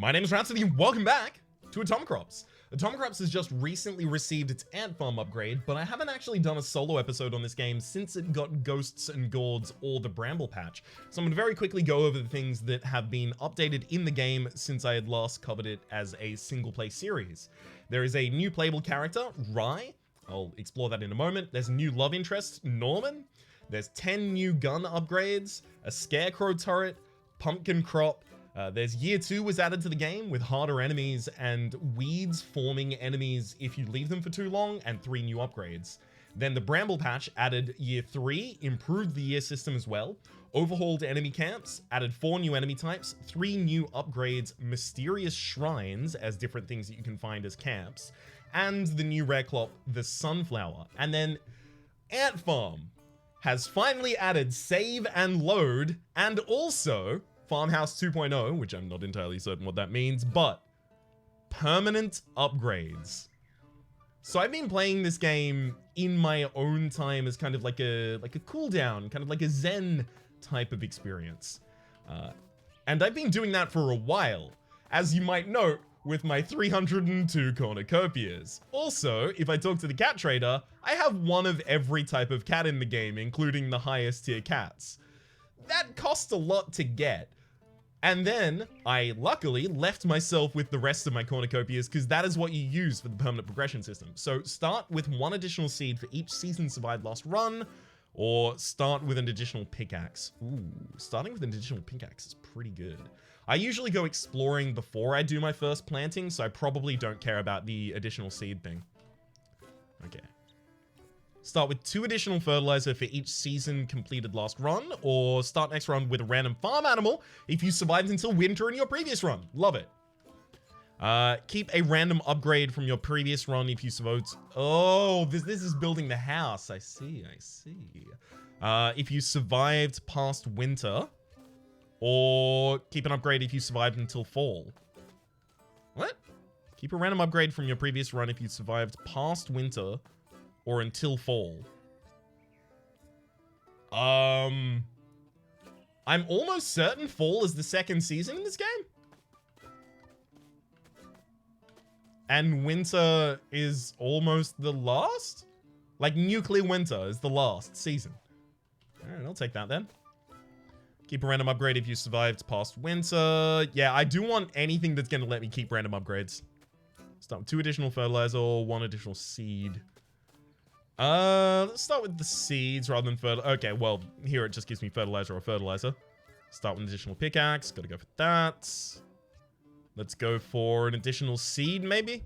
My name is Rhapsody, welcome back to Atomicrops. Atomicrops has just recently received its Antfarm upgrade, but I haven't actually done a solo episode on this game since it got Ghosts and Gourds or the Bramble Patch. So I'm going to very quickly go over the things that have been updated in the game since I had last covered it as a single play series. There is a new playable character, Rye. I'll explore that in a moment. There's a new love interest, Norman. There's 10 new gun upgrades, a scarecrow turret, pumpkin crop. There's Year 2 was added to the game with harder enemies and weeds forming enemies if you leave them for too long, and 3 new upgrades. Then the Bramble Patch added Year 3, improved the year system as well, overhauled enemy camps, added 4 new enemy types, 3 new upgrades, mysterious shrines as different things that you can find as camps, and the new rare crop, the Sunflower. And then Antfarm has finally added save and load, and also Farmhouse 2.0, which I'm not entirely certain what that means, but permanent upgrades. So I've been playing this game in my own time as kind of like a cooldown, kind of like a zen type of experience. And I've been doing that for a while, as you might note with my 302 cornucopias. Also, if I talk to the cat trader, I have one of every type of cat in the game, including the highest tier cats. That costs a lot to get. And then I luckily left myself with the rest of my cornucopias because that is what you use for the permanent progression system. So start with 1 additional seed for each season survived last run, or start with an additional pickaxe. Ooh, starting with an additional pickaxe is pretty good. I usually go exploring before I do my first planting, so I probably don't care about the additional seed thing. Okay. Start with 2 additional fertilizer for each season completed last run, or start next run with a random farm animal if you survived until winter in your previous run. Love it. Keep a random upgrade from your previous run if you survived. Oh, this is building the house. I see. If you survived past winter, or keep an upgrade if you survived until fall. What? Keep a random upgrade from your previous run if you survived past winter or until fall. I'm almost certain fall is the second season in this game. And winter is almost the last? Like nuclear winter is the last season. Alright, I'll take that then. Keep a random upgrade if you survived past winter. Yeah, I do want anything that's gonna let me keep random upgrades. Start with 2 additional fertilizer or 1 additional seed. Let's start with the seeds rather than fertilizer. Okay, well, here it just gives me fertilizer or fertilizer. Start with an additional pickaxe. Gotta go for that. Let's go for an additional seed, maybe?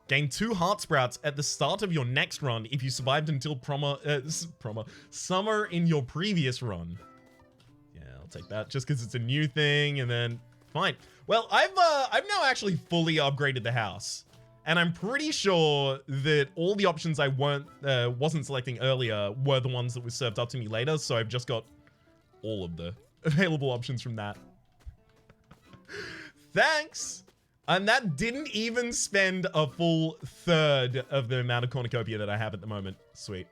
Gain 2 heart sprouts at the start of your next run if you survived until summer in your previous run. Yeah, I'll take that just because it's a new thing, and then fine. Well, I've now actually fully upgraded the house. And I'm pretty sure that all the options I wasn't selecting earlier were the ones that were served up to me later, so I've just got all of the available options from that. Thanks! And that didn't even spend a full third of the amount of cornucopia that I have at the moment. Sweet.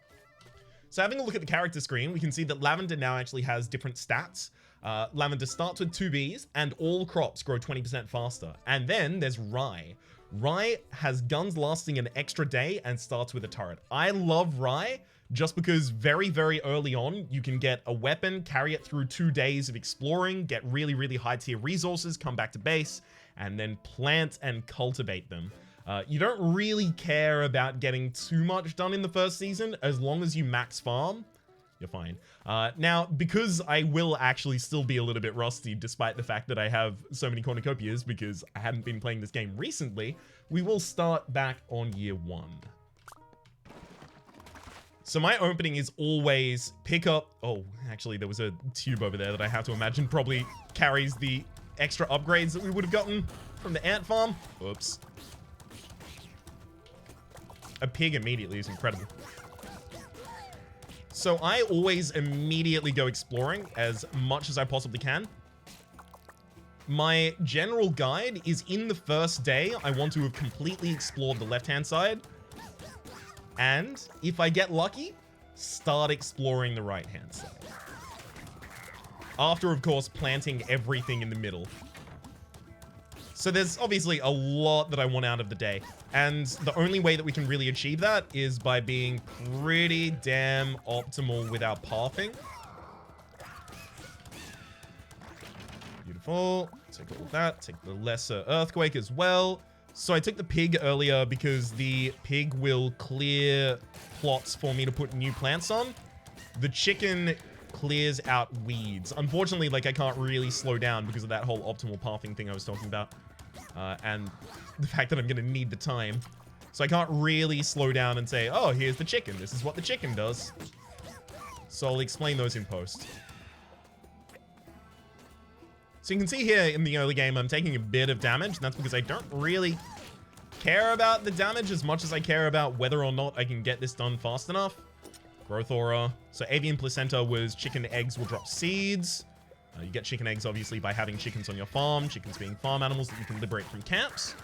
So having a look at the character screen, we can see that Lavender now actually has different stats. Lavender starts with 2 Bs, and all crops grow 20% faster. And then there's Rye. Rye has guns lasting an extra day and starts with a turret. I love Rye just because very, very early on, you can get a weapon, carry it through 2 days of exploring, get really, really high tier resources, come back to base, and then plant and cultivate them. You don't really care about getting too much done in the first season. As long as you max farm, you're fine. Now, because I will actually still be a little bit rusty, despite the fact that I have so many cornucopias, because I hadn't been playing this game recently, we will start back on year 1. So my opening is always pick up... Oh, actually, there was a tube over there that I have to imagine probably carries the extra upgrades that we would have gotten from the ant farm. Oops. A pig immediately is incredible. So I always immediately go exploring as much as I possibly can. My general guide is in the first day, I want to have completely explored the left-hand side. And if I get lucky, start exploring the right-hand side. after, of course, planting everything in the middle. So there's obviously a lot that I want out of the day. And the only way that we can really achieve that is by being pretty damn optimal with our pathing. Beautiful. Take all of that. Take the lesser earthquake as well. So I took the pig earlier because the pig will clear plots for me to put new plants on. The chicken clears out weeds. Unfortunately, like, I can't really slow down because of that whole optimal pathing thing I was talking about. And the fact that I'm going to need the time. So I can't really slow down and say, oh, here's the chicken. This is what the chicken does. So I'll explain those in post. So you can see here in the early game, I'm taking a bit of damage. And that's because I don't really care about the damage as much as I care about whether or not I can get this done fast enough. Growth aura. So avian placenta was chicken eggs will drop seeds. You get chicken eggs, obviously, by having chickens on your farm. Chickens being farm animals that you can liberate from camps.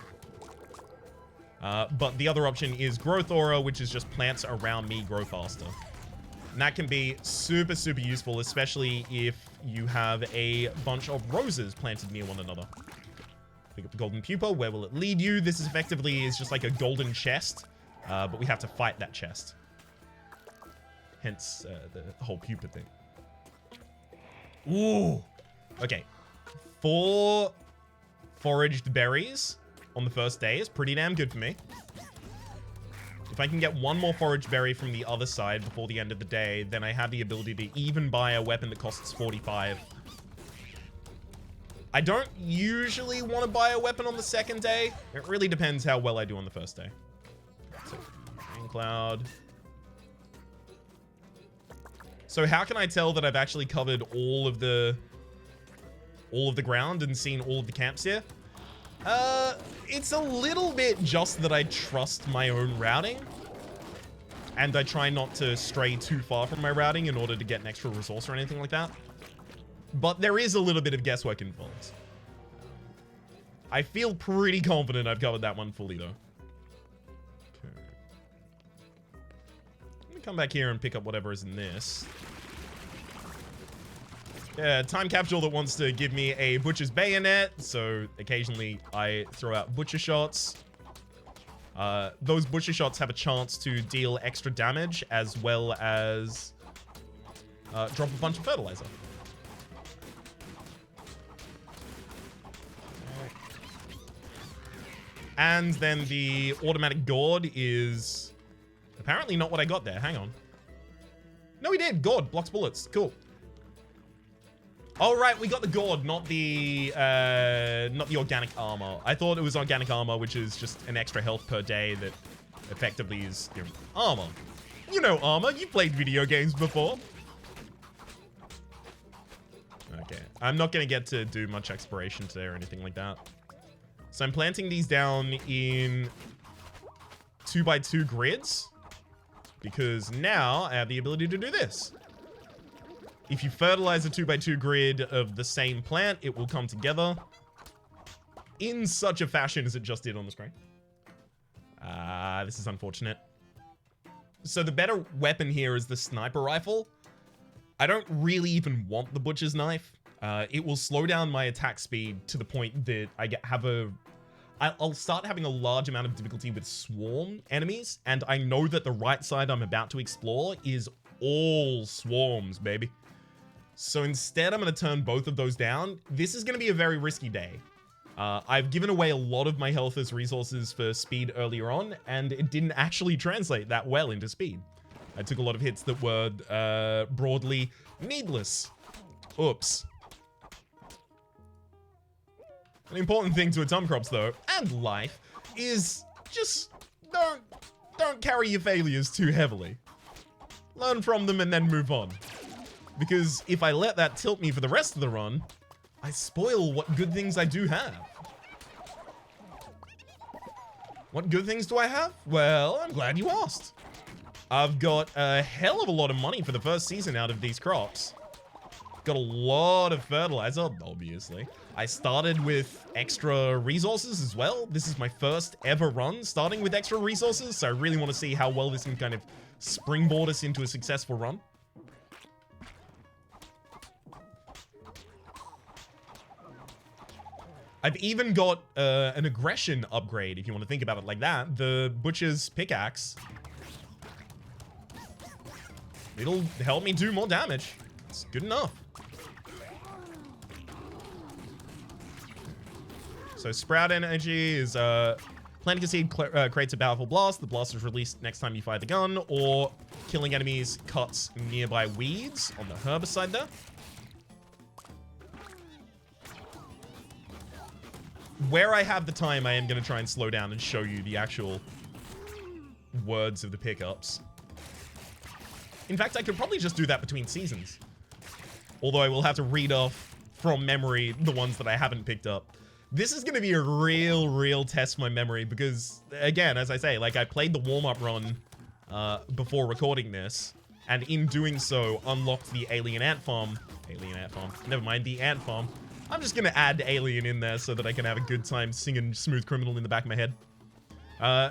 But the other option is growth aura, which is just plants around me grow faster. And that can be super, super useful, especially if you have a bunch of roses planted near one another. Pick up the golden pupa. Where will it lead you? This is effectively is just like a golden chest, but we have to fight that chest. Hence the whole pupa thing. Ooh. Okay. 4 foraged berries on the first day is pretty damn good for me. If I can get 1 more foraged berry from the other side before the end of the day, then I have the ability to even buy a weapon that costs 45. I don't usually want to buy a weapon on the second day. It really depends how well I do on the first day. So, rain cloud. So how can I tell that I've actually covered all of the ground and seen all of the camps here? It's a little bit just that I trust my own routing. And I try not to stray too far from my routing in order to get an extra resource or anything like that. But there is a little bit of guesswork involved. I feel pretty confident I've covered that one fully, though. Okay. Let me come back here and pick up whatever is in this. Yeah, time capsule that wants to give me a butcher's bayonet, so occasionally I throw out butcher shots. Those butcher shots have a chance to deal extra damage as well as drop a bunch of fertilizer. And then the automatic gourd is apparently not what I got there. Hang on. No, we did. Gourd blocks bullets. Cool. Oh, right. We got the gourd, not the organic armor. I thought it was organic armor, which is just an extra health per day that effectively is, you know, armor. You know armor. You played video games before. Okay. I'm not going to get to do much exploration today or anything like that. So I'm planting these down in 2x2 grids because now I have the ability to do this. If you fertilize a 2x2 grid of the same plant, it will come together in such a fashion as it just did on the screen. This is unfortunate. So the better weapon here is the sniper rifle. I don't really even want the butcher's knife. It will slow down my attack speed to the point that I'll start having a large amount of difficulty with swarm enemies, and I know that the right side I'm about to explore is all swarms, baby. So instead, I'm going to turn both of those down. This is going to be a very risky day. I've given away a lot of my health as resources for speed earlier on, and it didn't actually translate that well into speed. I took a lot of hits that were broadly needless. Oops. An important thing to Atomicrops, though, and life, is just don't carry your failures too heavily. Learn from them and then move on. Because if I let that tilt me for the rest of the run, I spoil what good things I do have. What good things do I have? Well, I'm glad you asked. I've got a hell of a lot of money for the first season out of these crops. Got a lot of fertilizer, obviously. I started with extra resources as well. This is my first ever run starting with extra resources, so I really want to see how well this can kind of springboard us into a successful run. I've even got an aggression upgrade, if you want to think about it like that. The Butcher's Pickaxe. It'll help me do more damage. It's good enough. So Sprout Energy is, planting a seed creates a powerful blast. The blast is released next time you fire the gun, or killing enemies cuts nearby weeds on the herbicide there. Where I have the time, I am going to try and slow down and show you the actual words of the pickups. In fact, I could probably just do that between seasons. Although I will have to read off from memory the ones that I haven't picked up. This is going to be a real test of my memory because, again, as I say, like, I played the warm-up run before recording this, and in doing so, unlocked the Alien Antfarm. Never mind, the Antfarm. I'm just going to add Alien in there so that I can have a good time singing Smooth Criminal in the back of my head.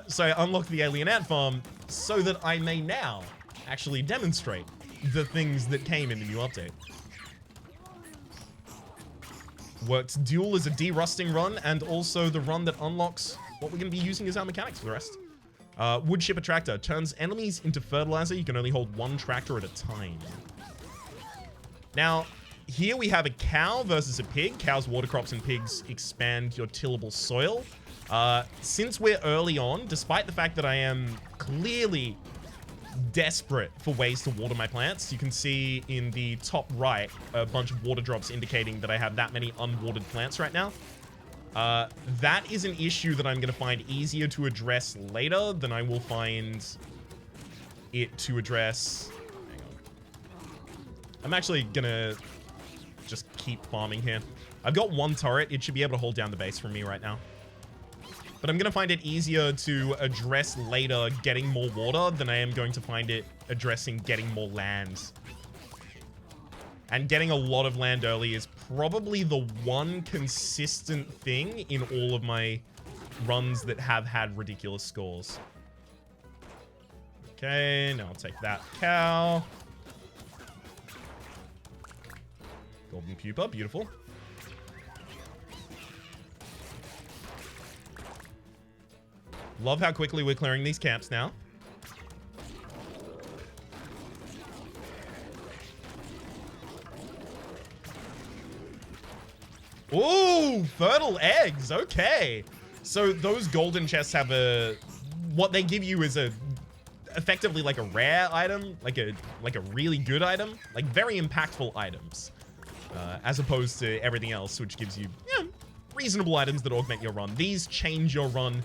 So I unlocked the Alien Antfarm so that I may now actually demonstrate the things that came in the new update. Worked dual as a de-rusting run, and also the run that unlocks what we're going to be using as our mechanics for the rest. Wood Shipper Tractor turns enemies into fertilizer. You can only hold one tractor at a time. Now, here we have a cow versus a pig. Cows, water crops, and pigs expand your tillable soil. Since we're early on, despite the fact that I am clearly desperate for ways to water my plants, you can see in the top right a bunch of water drops indicating that I have that many unwatered plants right now. That is an issue that I'm going to find easier to address later than I will find it to address. Hang on. I'm actually going to just keep farming here. I've got one turret. It should be able to hold down the base for me right now. But I'm going to find it easier to address later getting more water than I am going to find it addressing getting more land. And getting a lot of land early is probably the one consistent thing in all of my runs that have had ridiculous scores. Okay, now I'll take that cow. Golden pupa, beautiful. Love how quickly we're clearing these camps now. Ooh, fertile eggs. Okay. So those golden chests have a... What they give you is a... effectively like a rare item. Like a really good item. Like very impactful items. As opposed to everything else, which gives you, reasonable items that augment your run. These change your run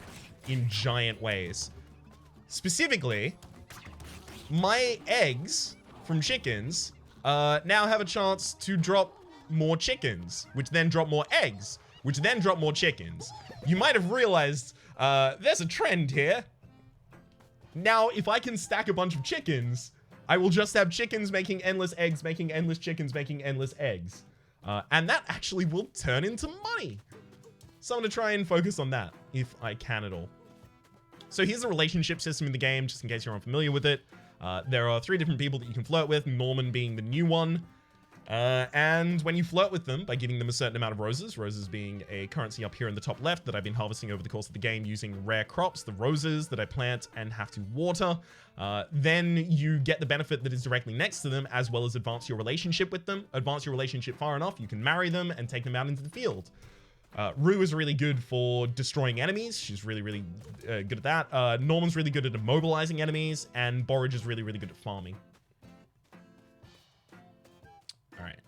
in giant ways. Specifically, my eggs from chickens now have a chance to drop more chickens, which then drop more eggs, which then drop more chickens. You might have realized there's a trend here. Now, if I can stack a bunch of chickens, I will just have chickens making endless eggs, making endless chickens, making endless eggs. And that actually will turn into money. So I'm going to try and focus on that, if I can at all. So here's the relationship system in the game, just in case you're unfamiliar with it. There are 3 different people that you can flirt with, Norman being the new one. And when you flirt with them by giving them a certain amount of roses, roses being a currency up here in the top left that I've been harvesting over the course of the game using rare crops, the roses that I plant and have to water, then you get the benefit that is directly next to them, as well as advance your relationship with them. Advance your relationship far enough, you can marry them and take them out into the field. Rue is really good for destroying enemies. She's really good at that. Norman's really good at immobilizing enemies, and Borage is really good at farming. Alright.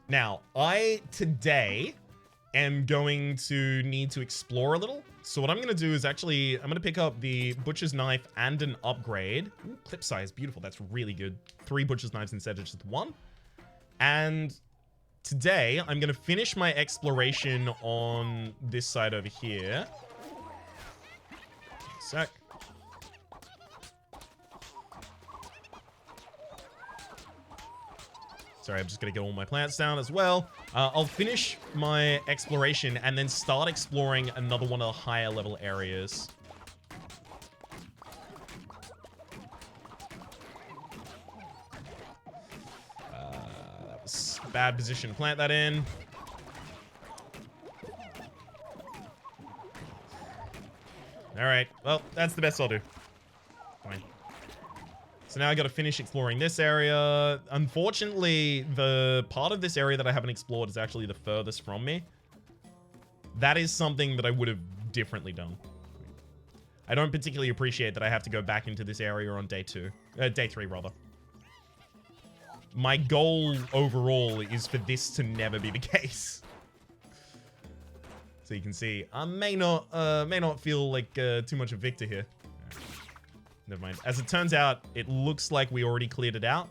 Now, I today am going to need to explore a little. So what I'm going to do is actually, I'm going to pick up the Butcher's Knife and an upgrade. Ooh, clip size, beautiful. That's really good. 3 Butcher's Knives instead of just 1. And today, I'm going to finish my exploration on this side over here. Sec. Sorry, I'm just going to get all my plants down as well. I'll finish my exploration and then start exploring another one of the higher level areas. That was a bad position to plant that in. Alright, well, that's the best I'll do. Fine. So now I gotta finish exploring this area. Unfortunately, the part of this area that I haven't explored is actually the furthest from me. That is something that I would have differently done. I don't particularly appreciate that I have to go back into this area on day 3 rather. My goal overall is for this to never be the case. So you can see, I may not feel like too much of a victor here. Right. Never mind. As it turns out, it looks like we already cleared it out.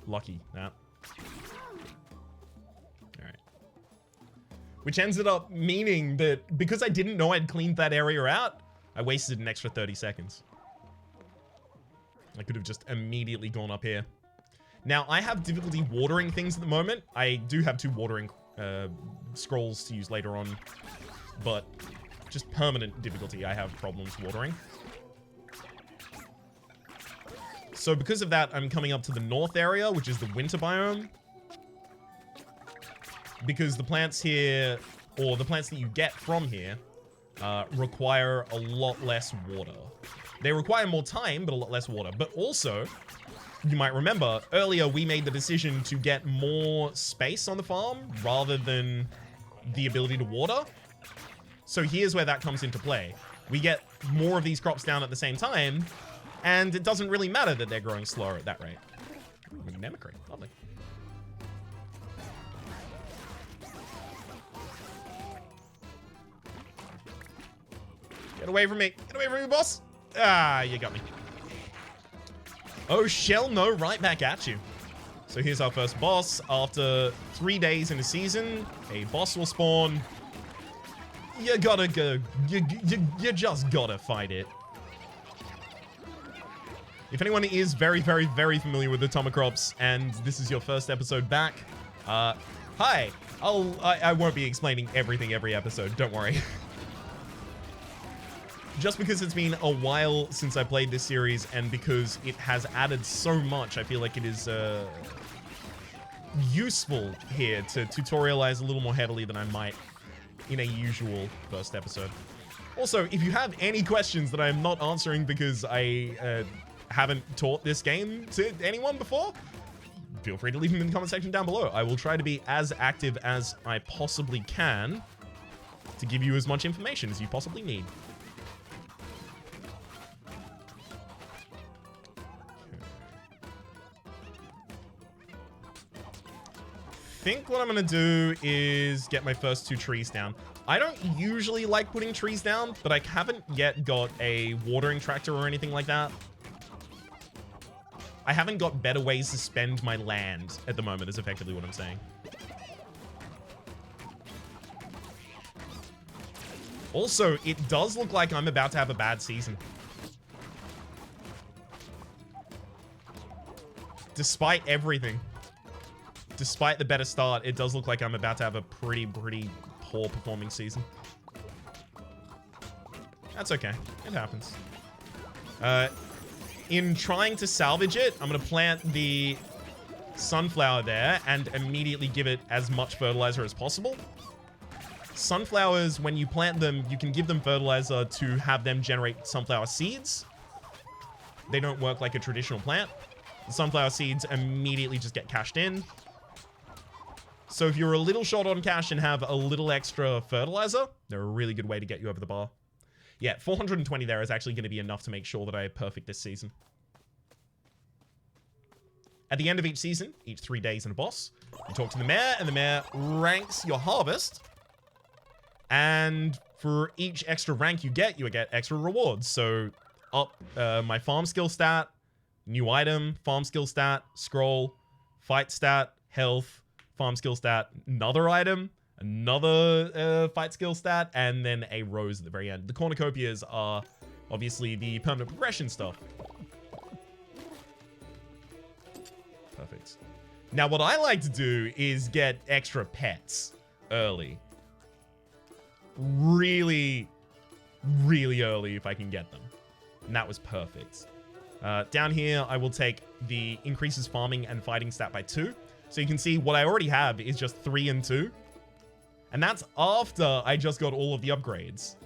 Lucky, nah. Alright. Which ended up meaning that because I didn't know I'd cleaned that area out, I wasted an extra 30 seconds. I could have just immediately gone up here. Now, I have difficulty watering things at the moment. I do have 2 watering scrolls to use later on, but just permanent difficulty, I have problems watering. So because of that, I'm coming up to the north area, which is the winter biome. Because the plants here, or the plants that you get from here, require a lot less water. They require more time, but a lot less water. But also, you might remember, earlier we made the decision to get more space on the farm rather than the ability to water. So here's where that comes into play. We get more of these crops down at the same time, and it doesn't really matter that they're growing slower at that rate. Ooh, mimicry, lovely. Get away from me. Get away from me, boss. Ah, you got me. Oh, shell no, right back at you. So here's our first boss. After 3 days in a season, a boss will spawn. You gotta go. You just gotta fight it. If anyone is very familiar with Atomicrops and this is your first episode back, hi. I won't be explaining everything every episode, don't worry. Just because it's been a while since I played this series and because it has added so much, I feel like it is useful here to tutorialize a little more heavily than I might in a usual first episode. Also, if you have any questions that I'm not answering because I haven't taught this game to anyone before, feel free to leave them in the comment section down below. I will try to be as active as I possibly can to give you as much information as you possibly need. I think what I'm gonna do is get my first 2 trees down. I don't usually like putting trees down, but I haven't yet got a watering tractor or anything like that. I haven't got better ways to spend my land at the moment, is effectively what I'm saying. Also, it does look like I'm about to have a bad season. Despite everything. Despite the better start, it does look like I'm about to have a pretty poor performing season. That's okay. It happens. In trying to salvage it, I'm going to plant the sunflower there and immediately give it as much fertilizer as possible. Sunflowers, when you plant them, you can give them fertilizer to have them generate sunflower seeds. They don't work like a traditional plant. The sunflower seeds immediately just get cashed in. So if you're a little short on cash and have a little extra fertilizer, they're a really good way to get you over the bar. Yeah, 420 there is actually going to be enough to make sure that I have perfect this season. At the end of each season, each 3 days in a boss, you talk to the mayor, and the mayor ranks your harvest. And for each extra rank you get extra rewards. So up my farm skill stat, new item, farm skill stat, scroll, fight stat, health, farm skill stat, another item, another fight skill stat, and then a rose at the very end. The cornucopias are obviously the permanent progression stuff. Perfect. Now, what I like to do is get extra pets early. Really early if I can get them. And that was perfect. Down here, I will take the increases farming and fighting stat by 2. So you can see what I already have is just 3 and 2. And that's after I just got all of the upgrades.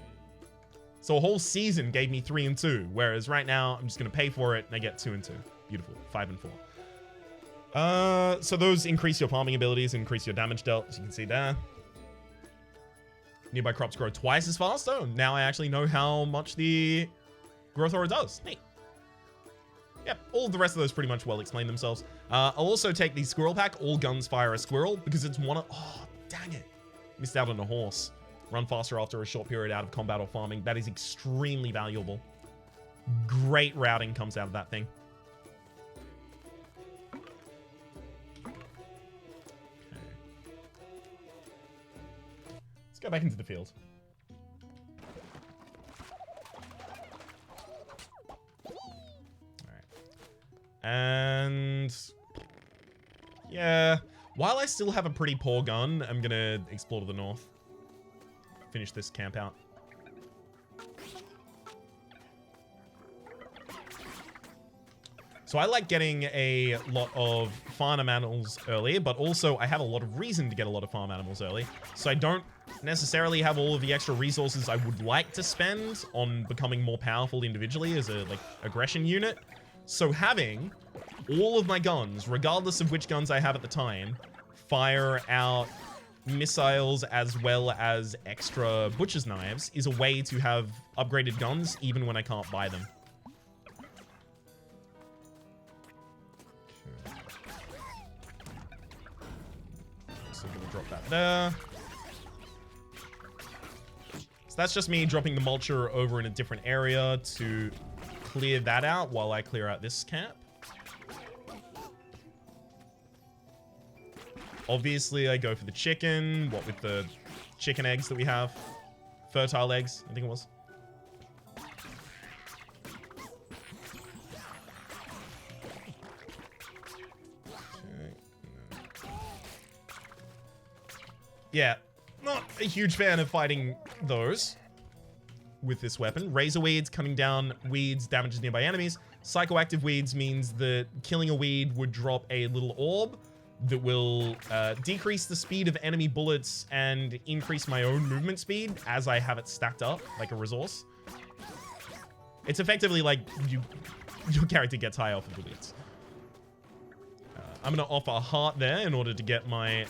So a whole season gave me 3 and 2, whereas right now I'm just going to pay for it and I get 2 and 2. Beautiful. 5 and 4. So those increase your farming abilities, increase your damage dealt, as you can see there. Nearby crops grow twice as fast. Oh, now I actually know how much the growth aura does. Neat. Yep, all the rest of those pretty much well explain themselves. I'll also take the squirrel pack. All guns fire a squirrel because it's one of... Oh, dang it. Missed out on a horse. Run faster after a short period out of combat or farming. That is extremely valuable. Great routing comes out of that thing. Okay. Let's go back into the field. And yeah, while I still have a pretty poor gun, I'm gonna explore to the north. Finish this camp out. So I like getting a lot of farm animals early, but also I have a lot of reason to get a lot of farm animals early. So I don't necessarily have all of the extra resources I would like to spend on becoming more powerful individually as a like aggression unit. So having all of my guns, regardless of which guns I have at the time, fire out missiles as well as extra butcher's knives is a way to have upgraded guns even when I can't buy them. Okay. So gonna drop that there. So that's just me dropping the mulcher over in a different area to clear that out while I clear out this camp. Obviously, I go for the chicken. What with the chicken eggs that we have? Fertile eggs, I think it was. Okay. Yeah, not a huge fan of fighting those with this weapon. Razor weeds, cutting down weeds, damages nearby enemies. Psychoactive weeds means that killing a weed would drop a little orb that will decrease the speed of enemy bullets and increase my own movement speed as I have it stacked up like a resource. It's effectively like your character gets high off of the weeds. I'm going to offer a heart there in order to get my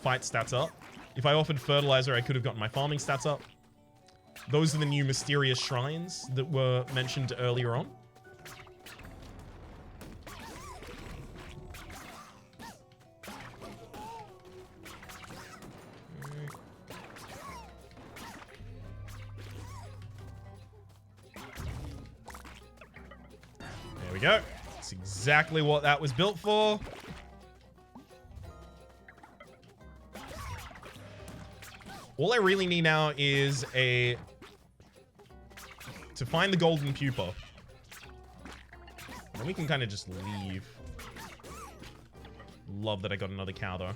fight stats up. If I offered fertilizer, I could have gotten my farming stats up. Those are the new mysterious shrines that were mentioned earlier on. There we go. That's exactly what that was built for. All I really need now is to find the golden pupa. And then we can kind of just leave. Love that I got another cow though.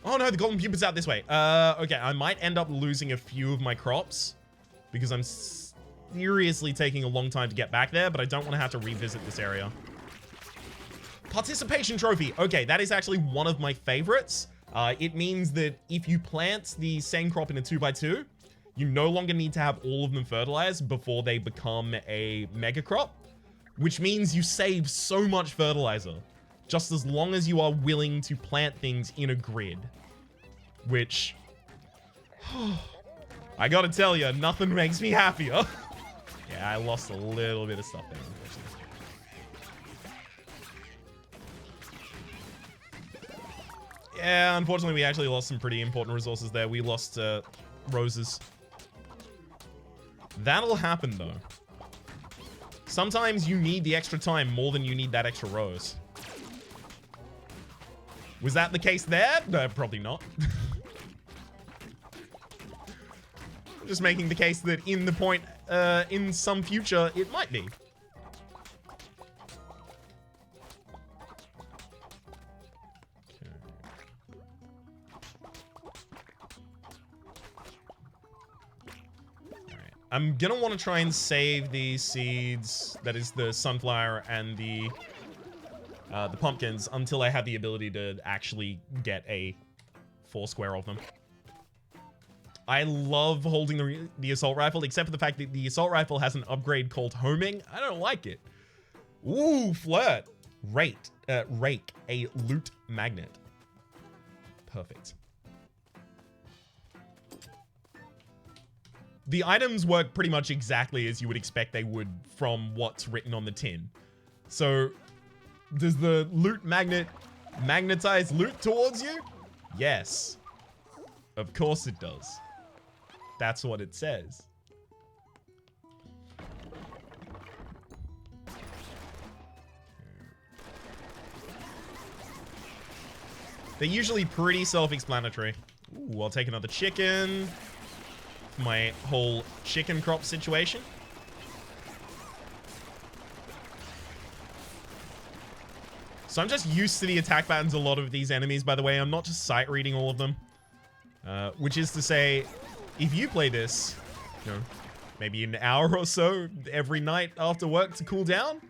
Oh no, the golden pupa's out this way. Okay, I might end up losing a few of my crops because I'm seriously taking a long time to get back there, but I don't want to have to revisit this area. Participation trophy. Okay, that is actually one of my favorites. It means that if you plant the same crop in a 2x2, you no longer need to have all of them fertilized before they become a mega crop, which means you save so much fertilizer just as long as you are willing to plant things in a grid, which I gotta tell you, nothing makes me happier. Yeah, I lost a little bit of stuff there, unfortunately. Yeah, unfortunately, we actually lost some pretty important resources there. We lost roses. That'll happen, though. Sometimes you need the extra time more than you need that extra rose. Was that the case there? No, probably not. Just making the case that in the point, in some future, it might be. I'm gonna want to try and save these seeds, that is the sunflower and the pumpkins, until I have the ability to actually get a 4 square of them. I love holding the assault rifle, except for the fact that the assault rifle has an upgrade called homing. I don't like it. Ooh, flirt. Rake, a loot magnet. Perfect. The items work pretty much exactly as you would expect they would from what's written on the tin. So, does the loot magnet magnetize loot towards you? Yes. Of course it does. That's what it says. They're usually pretty self-explanatory. Ooh, I'll take another chicken. My whole chicken crop situation. So I'm just used to the attack patterns of a lot of these enemies, by the way. I'm not just sight reading all of them. Which is to say, if you play this, you know, maybe an hour or so every night after work to cool down,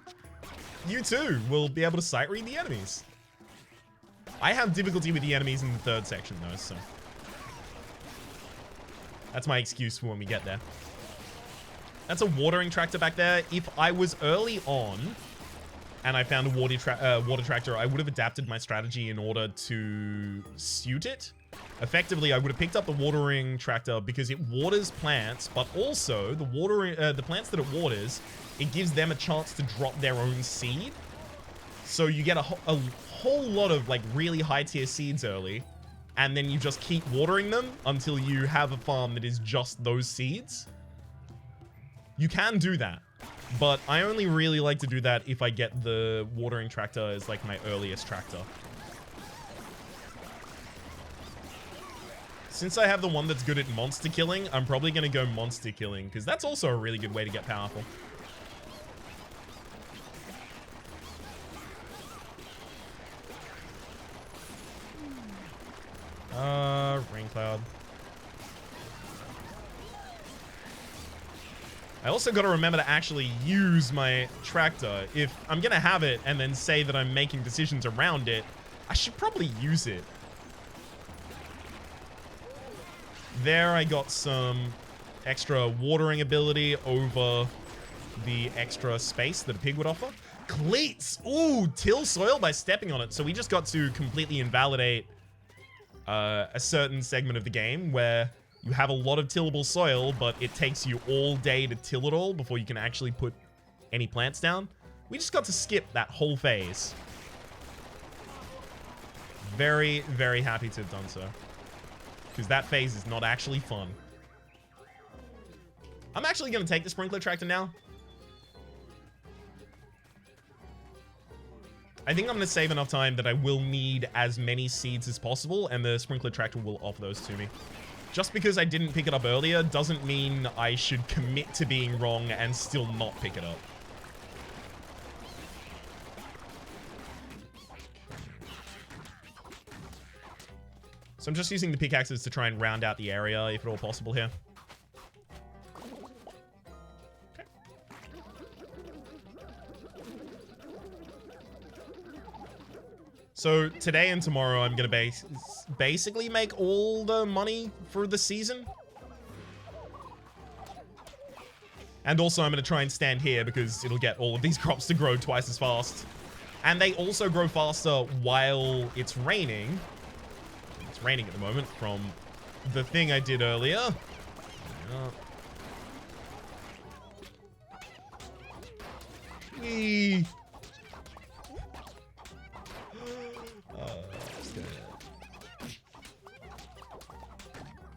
you too will be able to sight read the enemies. I have difficulty with the enemies in the 3rd section though, so that's my excuse for when we get there. That's a watering tractor back there. If I was early on and I found a water tractor, I would have adapted my strategy in order to suit it. Effectively, I would have picked up the watering tractor because it waters plants, but also the plants that it waters, it gives them a chance to drop their own seed. So you get a whole lot of like really high tier seeds early, and then you just keep watering them until you have a farm that is just those seeds. You can do that, but I only really like to do that if I get the watering tractor as like my earliest tractor. Since I have the one that's good at monster killing, I'm probably going to go monster killing, because that's also a really good way to get powerful. Rain cloud. I also got to remember to actually use my tractor. If I'm going to have it and then say that I'm making decisions around it, I should probably use it. There I got some extra watering ability over the extra space that a pig would offer. Cleats! Ooh, till soil by stepping on it. So we just got to completely invalidate a certain segment of the game where you have a lot of tillable soil, but it takes you all day to till it all before you can actually put any plants down. We just got to skip that whole phase. Very, very happy to have done so. Because that phase is not actually fun. I'm actually going to take the sprinkler tractor now. I think I'm going to save enough time that I will need as many seeds as possible, and the sprinkler tractor will offer those to me. Just because I didn't pick it up earlier doesn't mean I should commit to being wrong and still not pick it up. So I'm just using the pickaxes to try and round out the area, if at all possible here. Okay. So today and tomorrow, I'm going to basically make all the money for the season. And also, I'm going to try and stand here because it'll get all of these crops to grow twice as fast. And they also grow faster while it's raining. It's raining at the moment from the thing I did earlier.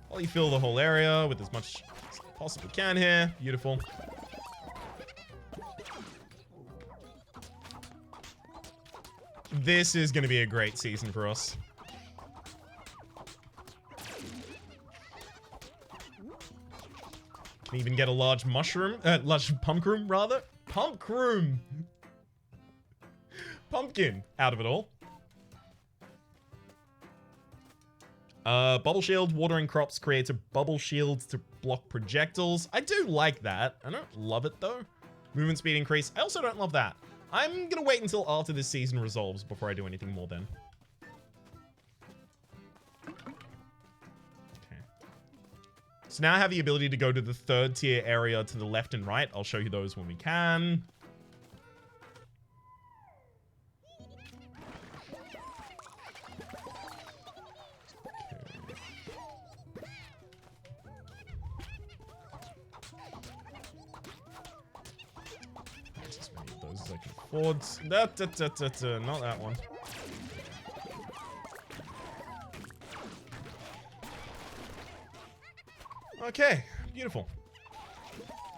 While you fill the whole area with as much as I possibly can here. Beautiful. This is going to be a great season for us. Can even get a large mushroom, large pumpkin rather. Pumpkin out of it all. Bubble shield, watering crops creates a bubble shield to block projectiles. I do like that. I don't love it though. Movement speed increase. I also don't love that. I'm gonna wait until after this season resolves before I do anything more then. So now I have the ability to go to the 3rd tier area to the left and right. I'll show you those when we can. As many of those as I can afford. Not that one. Okay, beautiful.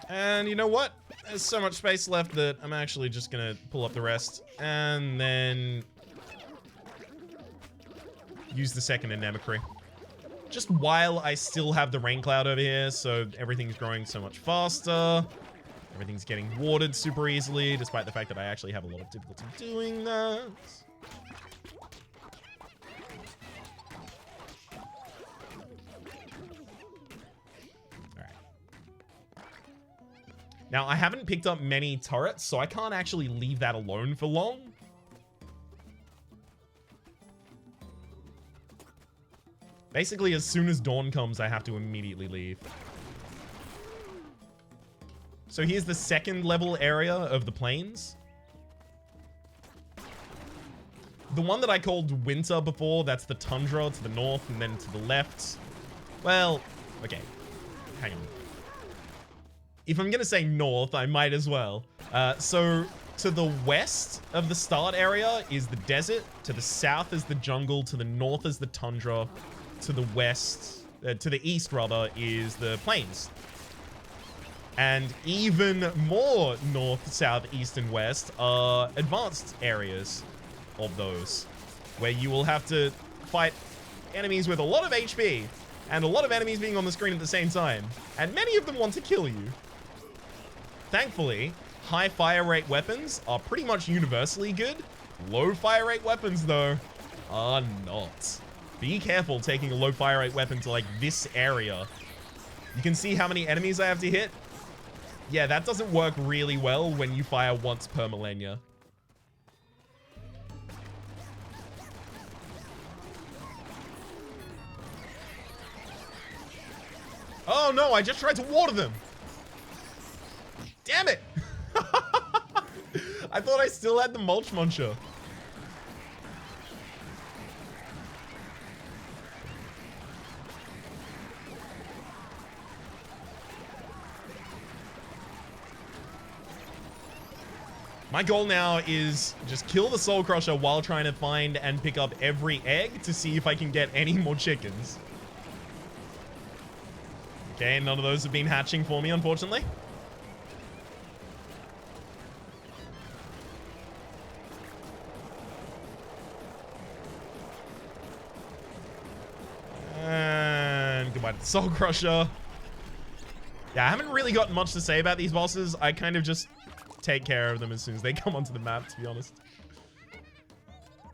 And you know what? There's so much space left that I'm actually just gonna pull up the rest and then use the 2nd anemocry. Just while I still have the rain cloud over here, so everything's growing so much faster. Everything's getting watered super easily, despite the fact that I actually have a lot of difficulty doing that. Now, I haven't picked up many turrets, so I can't actually leave that alone for long. Basically, as soon as dawn comes, I have to immediately leave. So here's the 2nd level area of the plains. The one that I called winter before, that's the tundra to the north and then to the left. Well, okay, hang on. If I'm gonna say north, I might as well. So to the west of the start area is the desert, to the south is the jungle, to the north is the tundra, to the west, to the east rather, is the plains. And even more north, south, east, and west are advanced areas of those, where you will have to fight enemies with a lot of HP, and a lot of enemies being on the screen at the same time, and many of them want to kill you. Thankfully, high fire rate weapons are pretty much universally good. Low fire rate weapons, though, are not. Be careful taking a low fire rate weapon to, like, this area. You can see how many enemies I have to hit. Yeah, that doesn't work really well when you fire once per millennia. Oh no, I just tried to water them. Damn it! I thought I still had the mulch muncher. My goal now is just kill the Soul Crusher while trying to find and pick up every egg to see if I can get any more chickens. Okay, none of those have been hatching for me, unfortunately. And goodbye to the Soul Crusher. Yeah, I haven't really got much to say about these bosses. I kind of just take care of them as soon as they come onto the map, to be honest.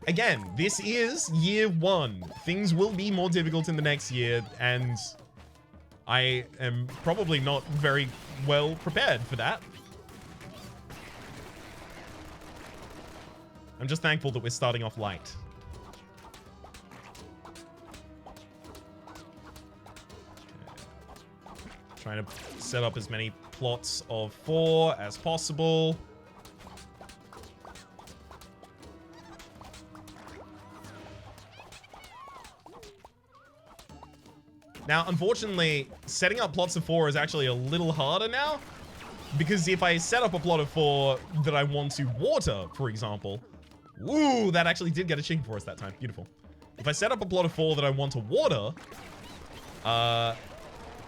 Again, this is year 1. Things will be more difficult in the next year, and I am probably not very well prepared for that. I'm just thankful that we're starting off light. Okay. Trying to set up as many plots of 4 as possible. Now, unfortunately, setting up plots of 4 is actually a little harder now, because if I set up a plot of 4 that I want to water, for example, ooh, that actually did get a chicken for us that time. Beautiful. If I set up a plot of 4 that I want to water,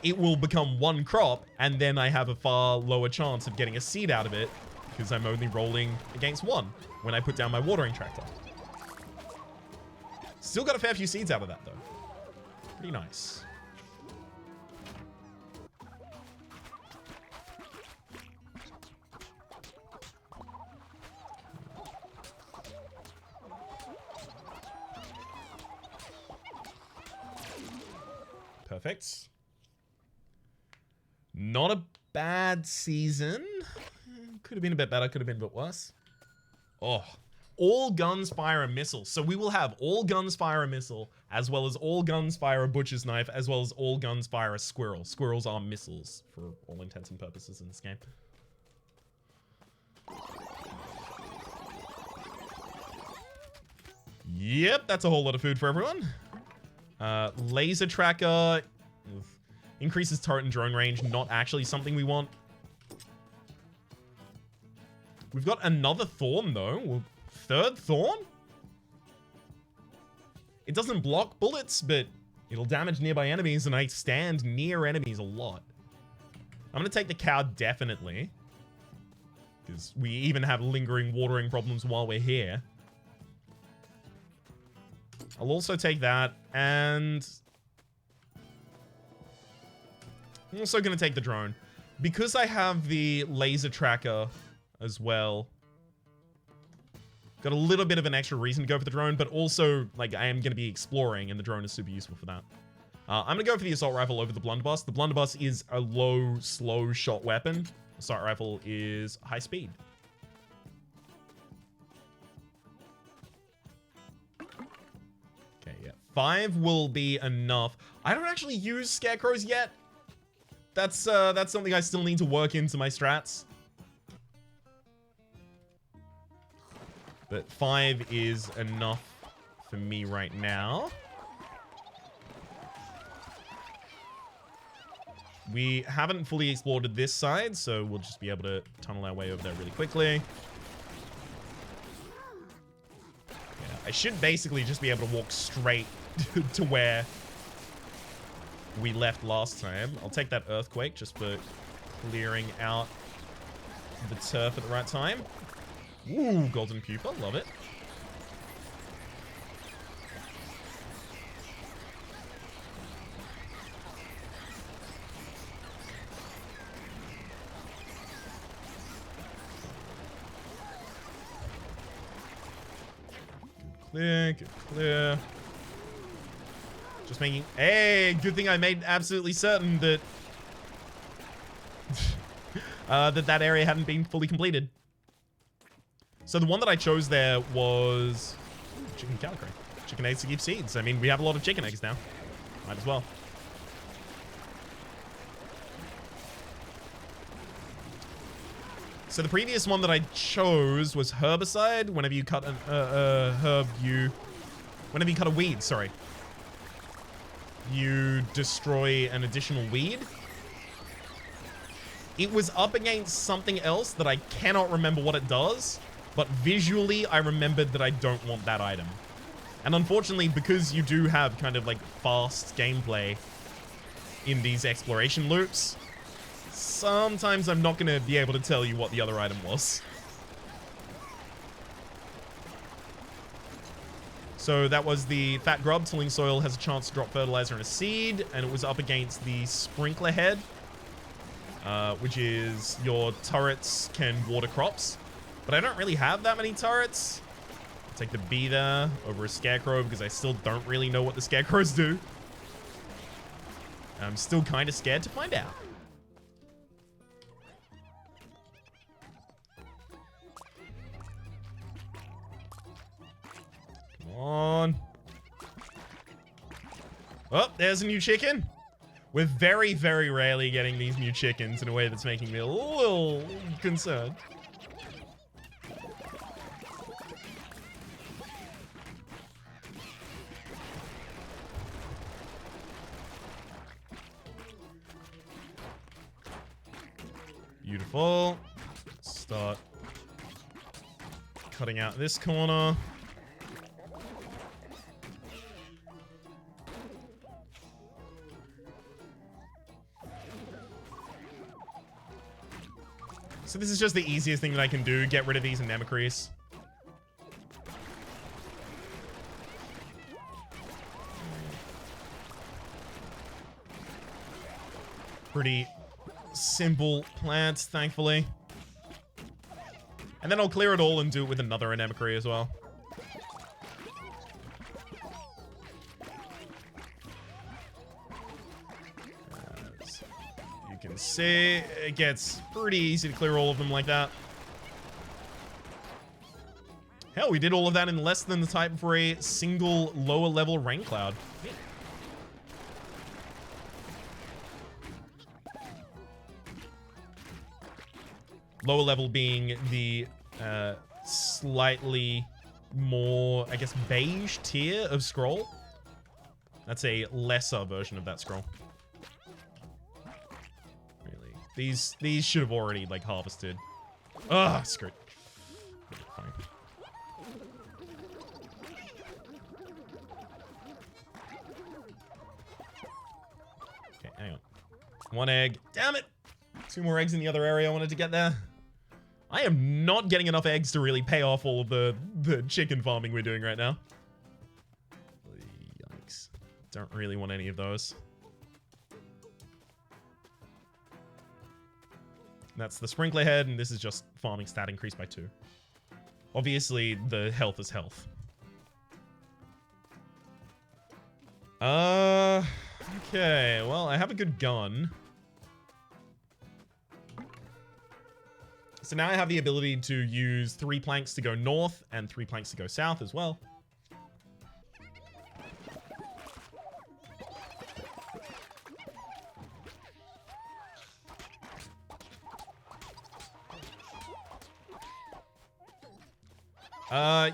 it will become 1 crop, and then I have a far lower chance of getting a seed out of it, because I'm only rolling against 1 when I put down my watering tractor. Still got a fair few seeds out of that, though. Pretty nice. Perfect. Not a bad season. Could have been a bit better, could have been a bit worse. Oh, all guns fire a missile. So we will have all guns fire a missile, as well as all guns fire a butcher's knife, as well as all guns fire a squirrel. Squirrels are missiles for all intents and purposes in this game. Yep, that's a whole lot of food for everyone. Laser tracker. Increases turret and drone range. Not actually something we want. We've got another thorn, though. Third thorn? It doesn't block bullets, but it'll damage nearby enemies, and I stand near enemies a lot. I'm going to take the cow, definitely. Because we even have lingering watering problems while we're here. I'll also take that, and I'm also going to take the drone. Because I have the laser tracker as well, got a little bit of an extra reason to go for the drone, but also, like, I am going to be exploring, and the drone is super useful for that. I'm going to go for the assault rifle over the blunderbuss. The blunderbuss is a low, slow shot weapon. Assault rifle is high speed. Okay, yeah. 5 will be enough. I don't actually use scarecrows yet. That's something I still need to work into my strats. But 5 is enough for me right now. We haven't fully explored this side, so we'll just be able to tunnel our way over there really quickly. Yeah, I should basically just be able to walk straight to where we left last time. I'll take that earthquake just for clearing out the turf at the right time. Ooh, golden pupa, love it. Good clear. Just making... Hey, good thing I made absolutely certain that... that area hadn't been fully completed. So the one that I chose there was... Ooh, chicken calico. Chicken eggs to give seeds. I mean, we have a lot of chicken eggs now. Might as well. So the previous one that I chose was herbicide. Whenever you cut a herb, whenever you cut a weed, sorry, you destroy an additional weed. It was up against something else that I cannot remember what it does, but visually I remembered that I don't want that item. And unfortunately, because you do have kind of like fast gameplay in these exploration loops, sometimes I'm not going to be able to tell you what the other item was. So that was the fat grub. Tilling soil has a chance to drop fertilizer and a seed, and it was up against the sprinkler head, which is your turrets can water crops. But I don't really have that many turrets. I'll take the bee there over a scarecrow because I still don't really know what the scarecrows do. I'm still kind of scared to find out. Come on. Oh, there's a new chicken. We're very, very rarely getting these new chickens in a way that's making me a little concerned. Beautiful. Let's start cutting out this corner. So this is just the easiest thing that I can do. Get rid of these anemocries. Pretty simple plants, thankfully. And then I'll clear it all and do it with another anemocry as well. As you can see, it gets pretty easy to clear all of them like that. Hell, we did all of that in less than the time for a single lower level rain cloud. Lower level being the slightly more, I guess, beige tier of scroll. That's a lesser version of that scroll. Really. These should have already, like, harvested. Ugh, screwed. Fine. Okay, hang on. One egg. Damn it! 2 more eggs in the other area I wanted to get there. I am not getting enough eggs to really pay off all of the chicken farming we're doing right now. Yikes. Don't really want any of those. That's the sprinkler head, and this is just farming stat increased by 2. Obviously, the health is health. Okay, well, I have a good gun. So now I have the ability to use 3 planks to go north and 3 planks to go south as well.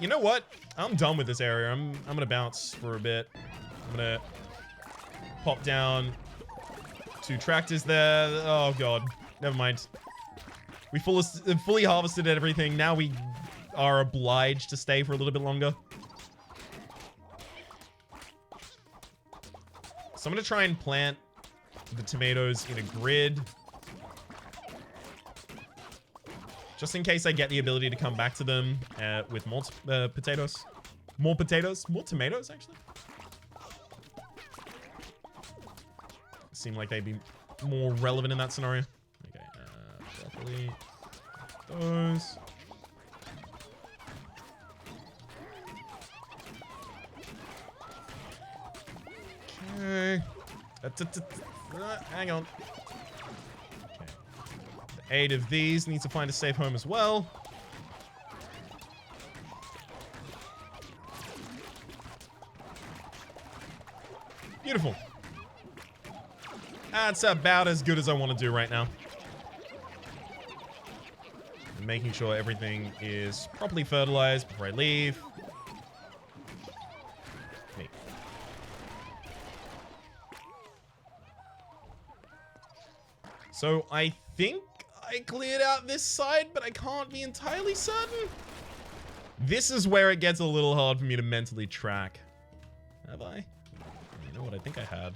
You know what? I'm done with this area. I'm gonna bounce for a bit. I'm gonna pop down 2 tractors there. Oh god, never mind. We fully harvested everything. Now we are obliged to stay for a little bit longer. So I'm gonna try and plant the tomatoes in a grid. Just in case I get the ability to come back to them with more potatoes. More potatoes? More tomatoes, actually? Seem like they'd be more relevant in that scenario. Okay, broccoli. Those. Okay. Hang on. 8 of these need to find a safe home as well. Beautiful. That's about as good as I want to do right now. And making sure everything is properly fertilized before I leave. Neat. So I think I cleared out this side, but I can't be entirely certain. This is where it gets a little hard for me to mentally track. Have I? You know what? I think I had.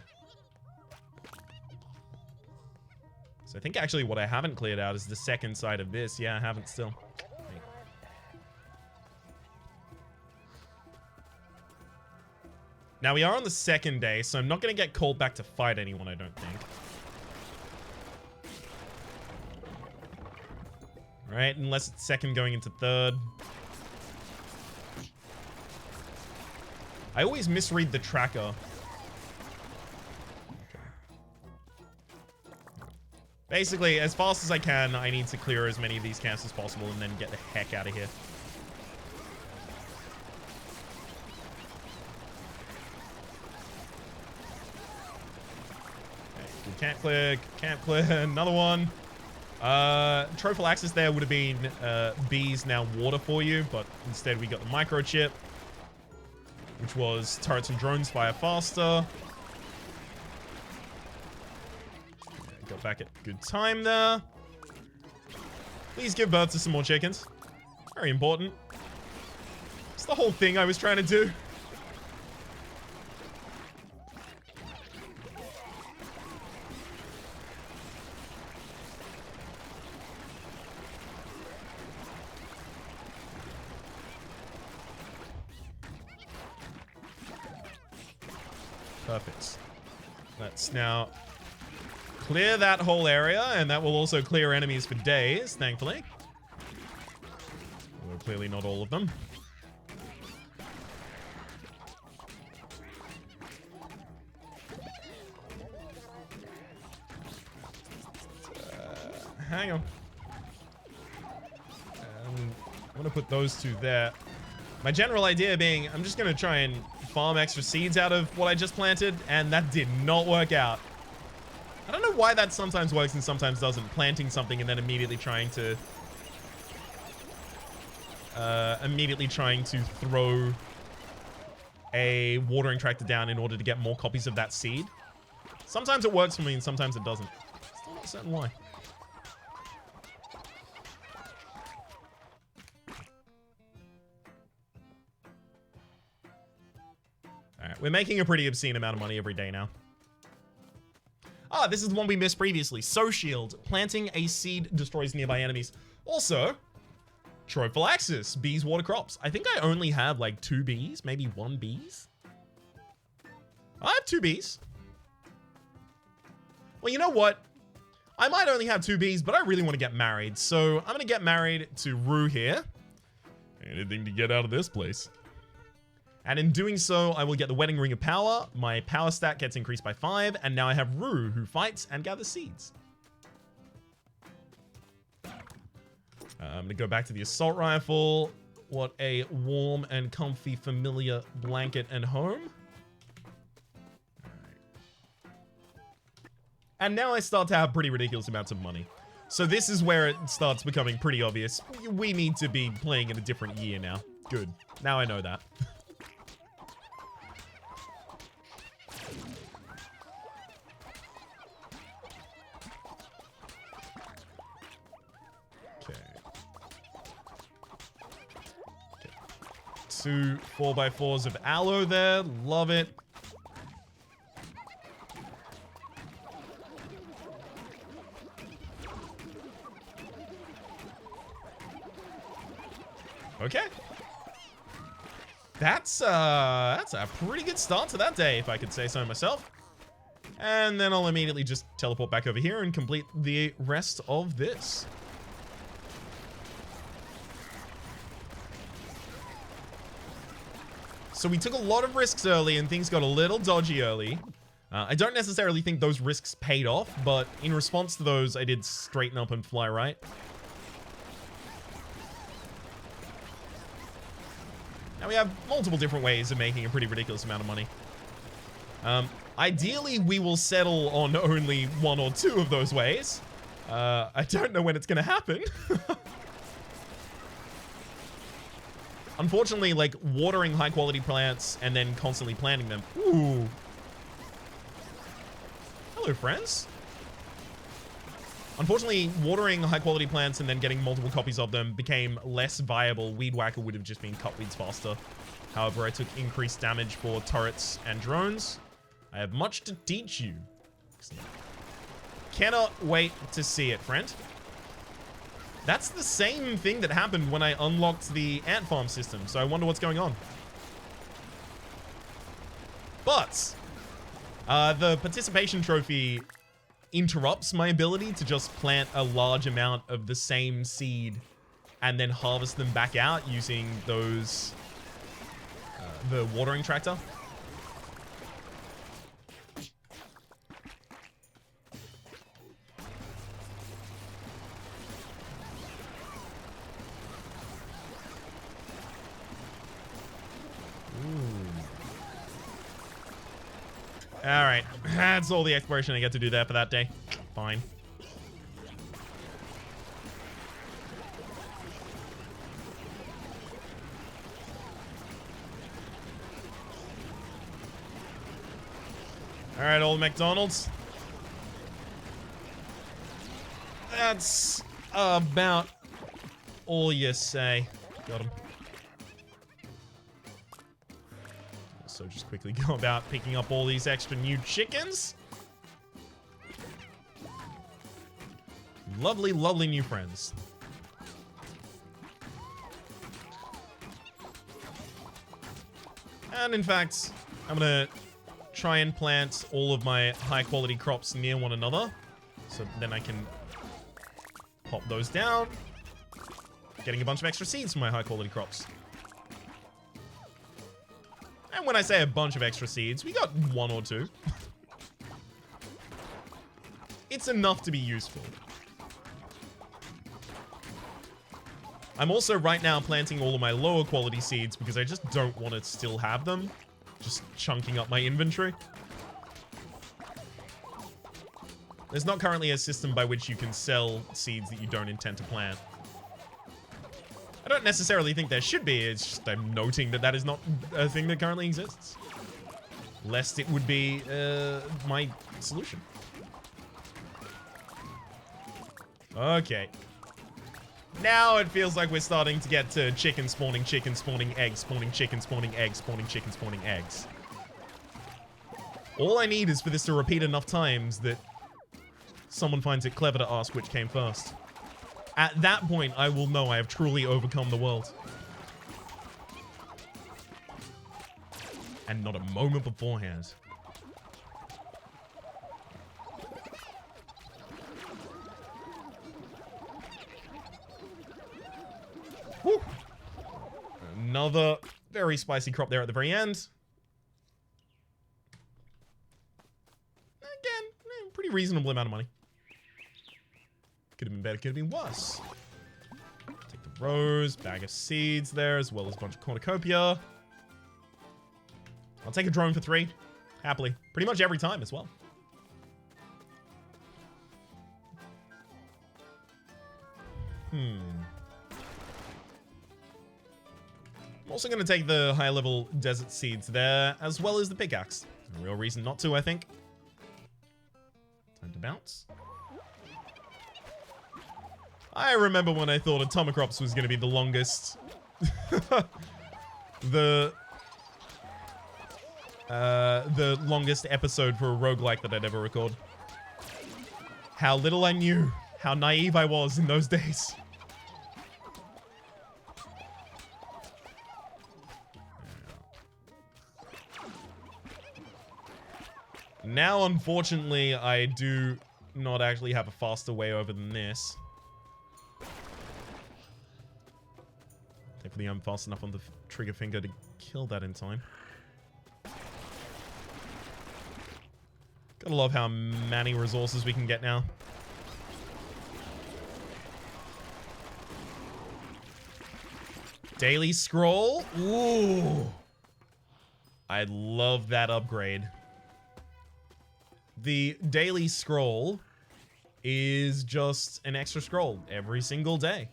So I think actually what I haven't cleared out is the second side of this. Yeah, I haven't still. Now we are on the second day, so I'm not going to get called back to fight anyone, I don't think. Right, unless it's second going into third. I always misread the tracker. Okay. Basically, as fast as I can, I need to clear as many of these camps as possible and then get the heck out of here. Okay, can't clear, another one. Trophylaxis there would have been bees, now water for you, but instead we got the microchip, which was turrets and drones fire faster. Got back at good time there. Please give birth to some more chickens. Very important. It's the whole thing I was trying to do. Perfect. Let's now clear that whole area, and that will also clear enemies for days, thankfully. Although clearly not all of them. Hang on. I'm gonna put those 2 there. My general idea being, I'm just going to try and farm extra seeds out of what I just planted, and that did not work out. I don't know why that sometimes works and sometimes doesn't. Planting something and then immediately trying to throw a watering tractor down in order to get more copies of that seed. Sometimes it works for me and sometimes it doesn't. Still not certain why. Alright, we're making a pretty obscene amount of money every day now. Ah, this is the one we missed previously. So Shield. Planting a seed destroys nearby enemies. Also, Trophallaxis. Bees water crops. I think I only have like 2 bees. Maybe 1 bees. I have 2 bees. Well, you know what? I might only have 2 bees, but I really want to get married. So I'm going to get married to Rue here. Anything to get out of this place. And in doing so, I will get the Wedding Ring of Power. My power stat gets increased by 5. And now I have Rue, who fights and gathers seeds. I'm going to go back to the assault rifle. What a warm and comfy, familiar blanket and home. Right. And now I start to have pretty ridiculous amounts of money. So this is where it starts becoming pretty obvious. We need to be playing in a different year now. Good. Now I know that. Two 4x4s of aloe there. Love it. Okay. That's a pretty good start to that day, if I could say so myself. And then I'll immediately just teleport back over here and complete the rest of this. So we took a lot of risks early and things got a little dodgy early. I don't necessarily think those risks paid off, but in response to those, I did straighten up and fly right. Now we have multiple different ways of making a pretty ridiculous amount of money. Ideally, we will settle on only 1 or 2 of those ways. I don't know when it's going to happen. Unfortunately, like, watering high-quality plants and then constantly planting them. Ooh. Hello, friends. Unfortunately, watering high-quality plants and then getting multiple copies of them became less viable. Weed Whacker would have just been cut weeds faster. However, I took increased damage for turrets and drones. I have much to teach you. Cannot wait to see it, friend. That's the same thing that happened when I unlocked the Antfarm system, so I wonder what's going on. But the participation trophy interrupts my ability to just plant a large amount of the same seed and then harvest them back out using those the watering tractor. Alright, that's all the exploration I get to do there for that day. Fine. Alright, old McDonald's. That's about all you say. Got him. So just quickly go about picking up all these extra new chickens. Lovely, lovely new friends. And in fact, I'm gonna try and plant all of my high quality crops near one another. So then I can pop those down. Getting a bunch of extra seeds from my high quality crops. And when I say a bunch of extra seeds, we got 1 or 2. It's enough to be useful. I'm also right now planting all of my lower quality seeds because I just don't want to still have them. Just chunking up my inventory. There's not currently a system by which you can sell seeds that you don't intend to plant. I don't necessarily think there should be, it's just I'm noting that that is not a thing that currently exists. Lest it would be my solution. Okay. Now it feels like we're starting to get to chicken spawning, eggs, spawning chicken, spawning eggs, spawning chicken, spawning eggs. All I need is for this to repeat enough times that someone finds it clever to ask which came first. At that point, I will know I have truly overcome the world. And not a moment beforehand. Whew. Another very spicy crop there at the very end. Again, pretty reasonable amount of money. Could have been better, could have been worse. Take the rose, bag of seeds there, as well as a bunch of cornucopia. I'll take a drone for 3. Happily. Pretty much every time as well. I'm also going to take the high level desert seeds there, as well as the pickaxe. No real reason not to, I think. Time to bounce. I remember when I thought Atomicrops was going to be the longest. the longest episode for a roguelike that I'd ever record. How little I knew. How naive I was in those days. Now, unfortunately, I do not actually have a faster way over than this. Thankfully, I'm fast enough on the trigger finger to kill that in time. Gotta love how many resources we can get now. Daily scroll? Ooh. I love that upgrade. The daily scroll is just an extra scroll every single day.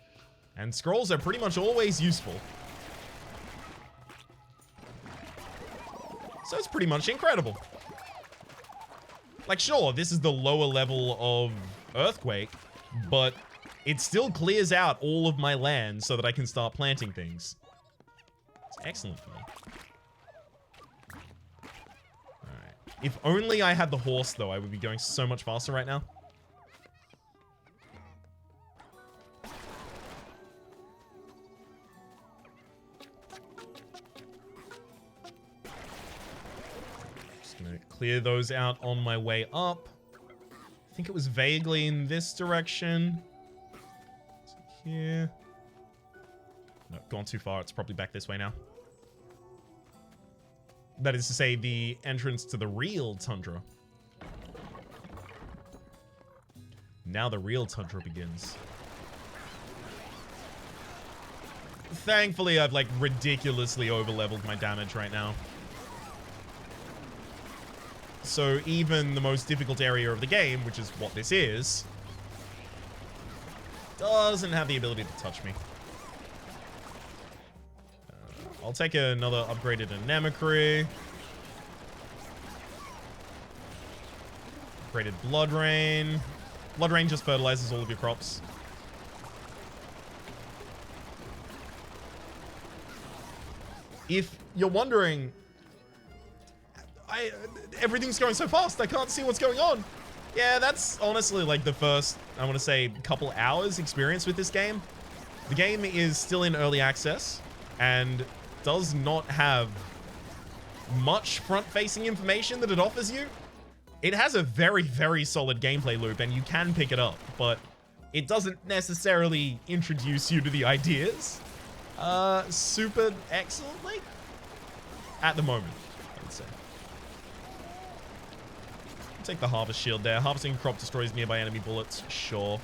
And scrolls are pretty much always useful. So it's pretty much incredible. Like, sure, this is the lower level of Earthquake, but it still clears out all of my land so that I can start planting things. It's excellent for me. Alright. If only I had the horse, though, I would be going so much faster right now. Clear those out on my way up. I think it was vaguely in this direction. Here. No, gone too far. It's probably back this way now. That is to say, the entrance to the real tundra. Now the real tundra begins. Thankfully, I've, like, ridiculously over-leveled my damage right now. So even the most difficult area of the game, which is what this is, doesn't have the ability to touch me. I'll take another upgraded anemocry. Upgraded blood rain. Blood rain just fertilizes all of your crops. If you're wondering, everything's going so fast, I can't see what's going on. Yeah, that's honestly like the first, I want to say, couple hours experience with this game. The game is still in early access and does not have much front-facing information that it offers you. It has a very, very solid gameplay loop and you can pick it up, but it doesn't necessarily introduce you to the ideas super excellently at the moment, I would say. Take the harvest shield there. Harvesting a crop destroys nearby enemy bullets. Sure.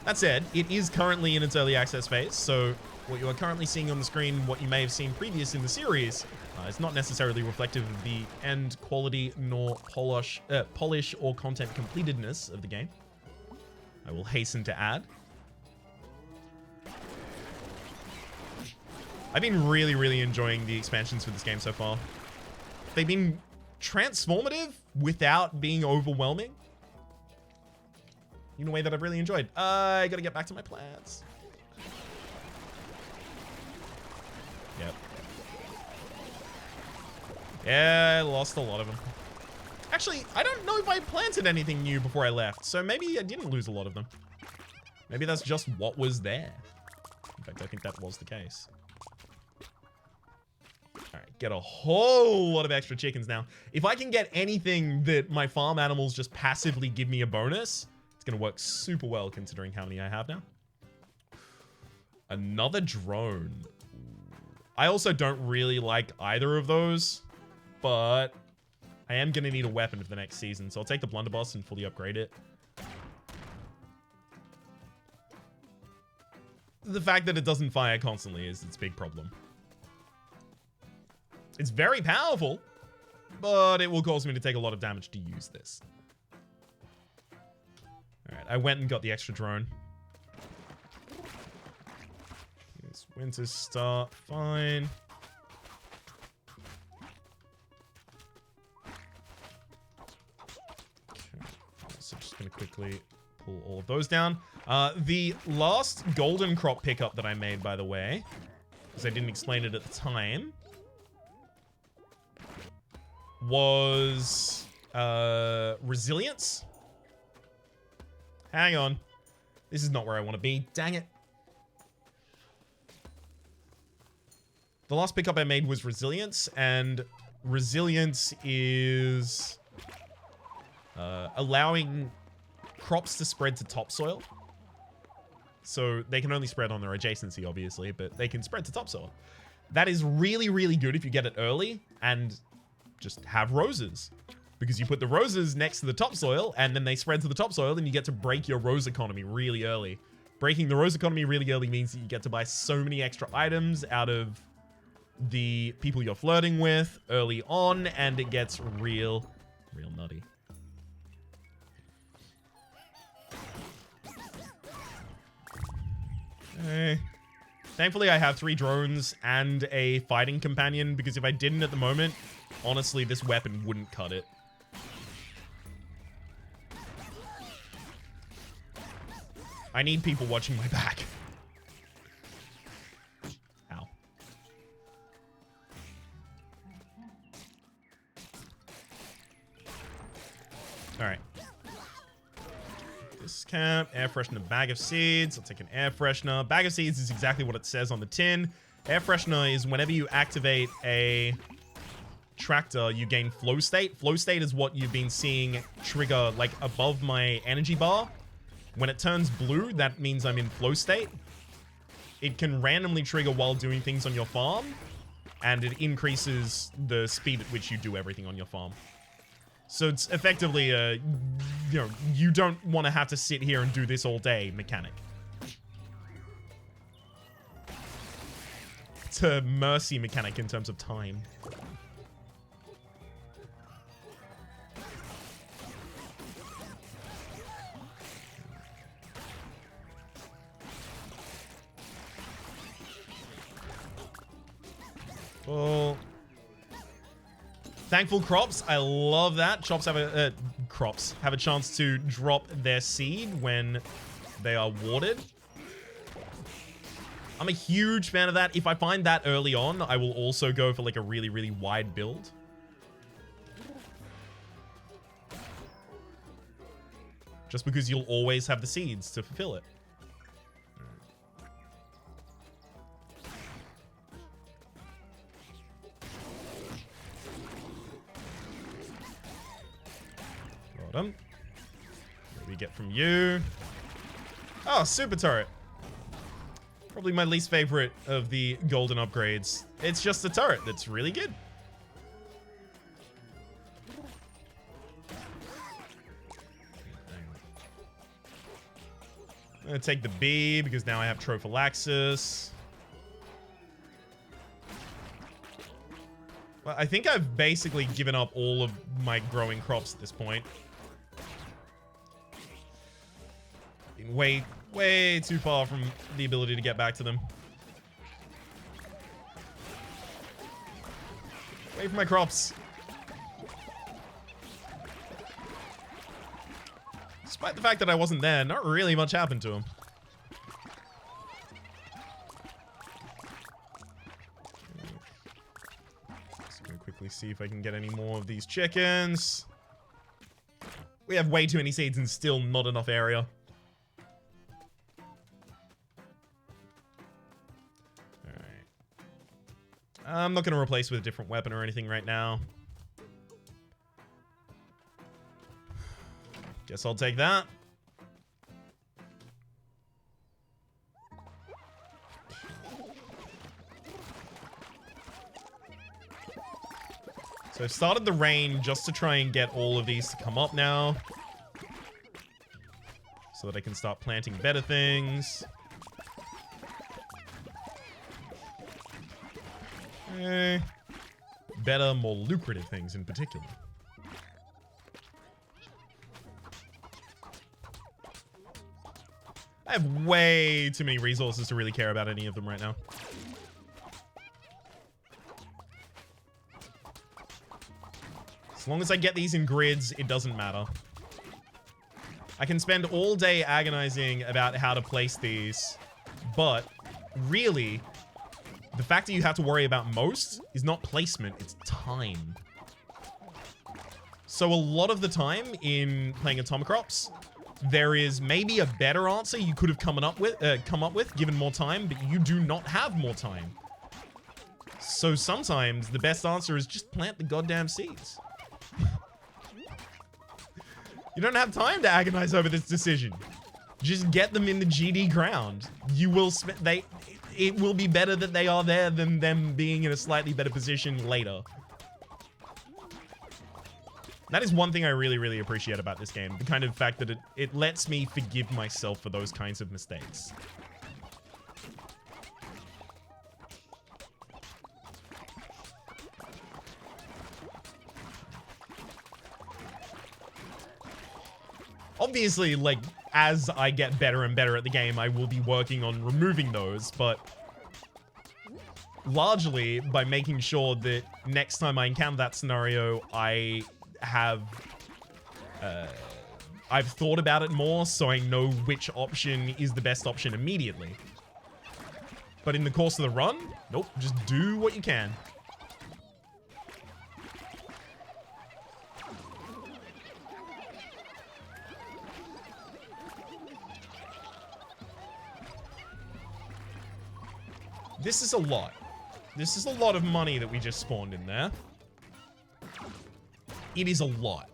That said, it is currently in its early access phase, so what you are currently seeing on the screen, what you may have seen previous in the series, is not necessarily reflective of the end quality nor polish or content completedness of the game. I will hasten to add. I've been really, really enjoying the expansions for this game so far. They've been transformative without being overwhelming in a way that I've really enjoyed. I gotta get back to my plants. Yep. Yeah, I lost a lot of them. Actually, I don't know if I planted anything new before I left, so maybe I didn't lose a lot of them. Maybe that's just what was there. In fact, I think that was the case. Alright, get a whole lot of extra chickens now. If I can get anything that my farm animals just passively give me a bonus, it's gonna work super well considering how many I have now. Another drone. I also don't really like either of those, but I am gonna need a weapon for the next season, so I'll take the blunderbuss and fully upgrade it. The fact that it doesn't fire constantly is its big problem. It's very powerful, but it will cause me to take a lot of damage to use this. Alright, I went and got the extra drone. This winter start, fine. Okay, so just gonna quickly pull all of those down. The last golden crop pickup that I made, by the way, because I didn't explain it at the time, was resilience. Hang on. This is not where I want to be. Dang it. The last pickup I made was resilience, and resilience is allowing crops to spread to topsoil. So they can only spread on their adjacency, obviously, but they can spread to topsoil. That is really, really good if you get it early and just have roses, because you put the roses next to the topsoil and then they spread to the topsoil and you get to break your rose economy really early. Breaking the rose economy really early means that you get to buy so many extra items out of the people you're flirting with early on, and it gets real nutty. Okay. Thankfully, I have 3 drones and a fighting companion, because if I didn't at the moment, honestly, this weapon wouldn't cut it. I need people watching my back. Ow. Alright. Discount, air freshener, bag of seeds. I'll take an air freshener. Bag of seeds is exactly what it says on the tin. Air freshener is whenever you activate a tractor, you gain flow state. Flow state is what you've been seeing trigger like above my energy bar. When it turns blue, that means I'm in flow state. It can randomly trigger while doing things on your farm, and it increases the speed at which you do everything on your farm. So it's effectively a, you don't want to have to sit here and do this all day mechanic. It's a mercy mechanic in terms of time. Oh. Thankful crops. I love that. Crops have a chance to drop their seed when they are watered. I'm a huge fan of that. If I find that early on, I will also go for like a really, really wide build. Just because you'll always have the seeds to fulfill it. Got him. What do we get from you? Oh, super turret. Probably my least favorite of the golden upgrades. It's just a turret that's really good. I'm gonna take the B because now I have trophallaxis. Well, I think I've basically given up all of my growing crops at this point. Been way too far from the ability to get back to them. Away from my crops. Despite the fact that I wasn't there, not really much happened to him. Just gonna quickly see if I can get any more of these chickens. We have way too many seeds and still not enough area. Alright. I'm not gonna replace with a different weapon or anything right now. Guess I'll take that. So I've started the rain just to try and get all of these to come up now. So that I can start planting better things. Better, more lucrative things in particular. I have way too many resources to really care about any of them right now. As long as I get these in grids, it doesn't matter. I can spend all day agonizing about how to place these, but really, the fact that you have to worry about most is not placement, it's time. So a lot of the time in playing Atomicrops, there is maybe a better answer you could have come up with given more time, but you do not have more time. So sometimes the best answer is just plant the goddamn seeds. You don't have time to agonize over this decision. Just get them in the GD ground. You will it will be better that they are there than them being in a slightly better position later. That is one thing I really appreciate about this game. The kind of fact that it lets me forgive myself for those kinds of mistakes. Obviously, like, as I get better and better at the game, I will be working on removing those, but largely by making sure that next time I encounter that scenario, I've thought about it more, so I know which option is the best option immediately. But in the course of the run, nope, just do what you can. This is a lot. This is a lot of money that we just spawned in there. It is a lot.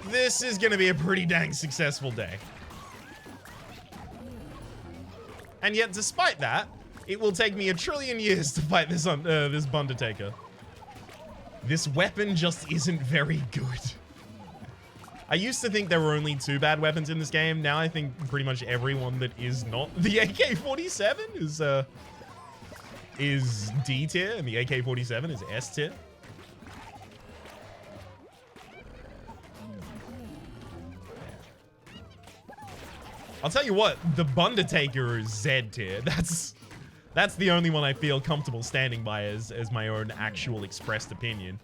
This is gonna be a pretty dang successful day. And yet, despite that, it will take me 1 trillion years to fight this Undertaker. This weapon just isn't very good. I used to think there were only 2 bad weapons in this game. Now I think pretty much everyone that is not the AK-47 is D tier, and the AK-47 is S tier. I'll tell you what, the Undertaker is Z tier. That's the only one I feel comfortable standing by as my own actual expressed opinion.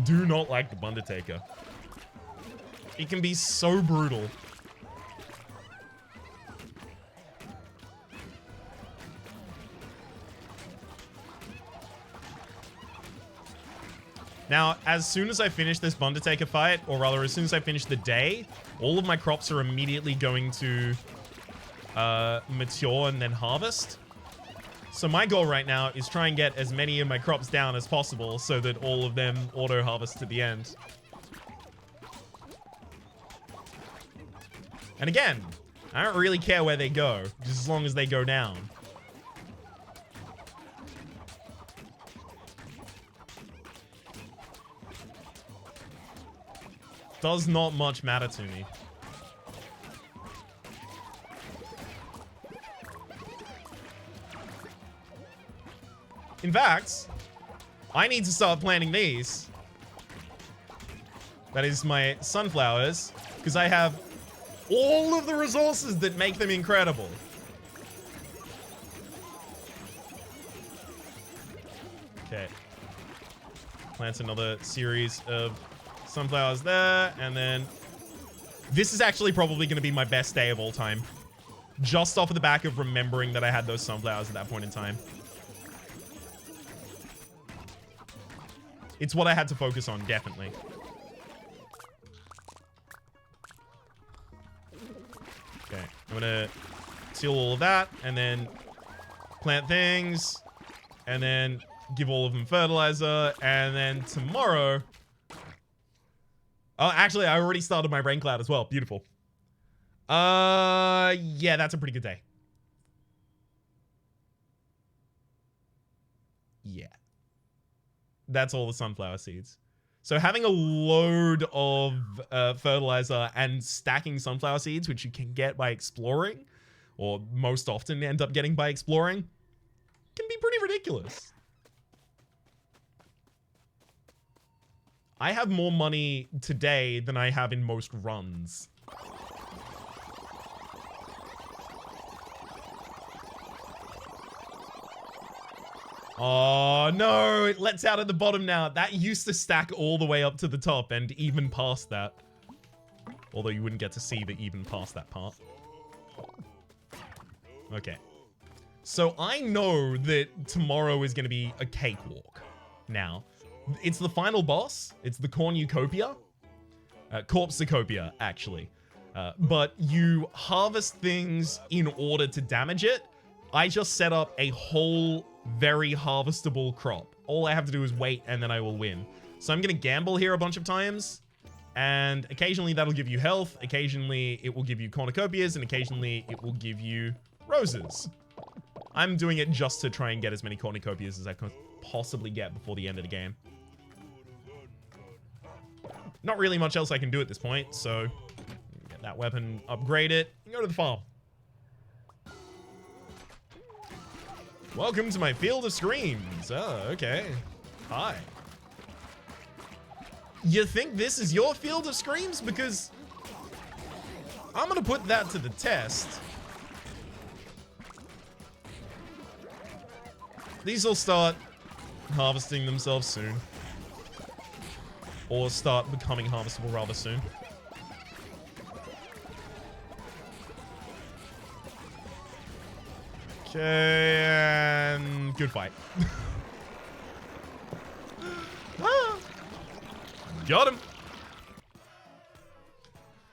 Do not like the Undertaker. It can be so brutal. Now, as soon as I finish this Undertaker fight, or rather as soon as I finish the day, all of my crops are immediately going to mature and then harvest. So my goal right now is try and get as many of my crops down as possible so that all of them auto-harvest to the end. And again, I don't really care where they go, just as long as they go down. does not much matter to me. In fact, I need to start planting these. That is my sunflowers, because I have all of the resources that make them incredible. Okay. Plant another series of sunflowers there, and then this is actually probably going to be my best day of all time. Just off of the back of remembering that I had those sunflowers at that point in time. It's what I had to focus on, definitely. Okay, I'm gonna seal all of that, and then plant things, and then give all of them fertilizer, and then tomorrow... Oh, actually, I already started my rain cloud as well. Beautiful. Yeah, that's a pretty good day. Yeah. That's all the sunflower seeds. So having a load of fertilizer and stacking sunflower seeds, which you can get by exploring, or most often end up getting by exploring, can be pretty ridiculous. I have more money today than I have in most runs. Oh, no, it lets out at the bottom now. That used to stack all the way up to the top and even past that. Although you wouldn't get to see the even past that part. Okay. So I know that tomorrow is going to be a cakewalk. Now, it's the final boss. It's the cornucopia. Corpsicopia, actually. But you harvest things in order to damage it. I just set up a whole very harvestable crop. All I have to do is wait and then I will win. So I'm going to gamble here a bunch of times. And occasionally that'll give you health. Occasionally it will give you cornucopias. And occasionally it will give you roses. I'm doing it just to try and get as many cornucopias as I can possibly get before the end of the game. Not really much else I can do at this point. So get that weapon, upgrade it, and go to the farm. Welcome to my field of screams. Oh, okay. Hi. You think this is your field of screams? Because I'm gonna put that to the test. These will start harvesting themselves soon. Or start becoming harvestable rather soon. Okay, and good fight. Ah, got him.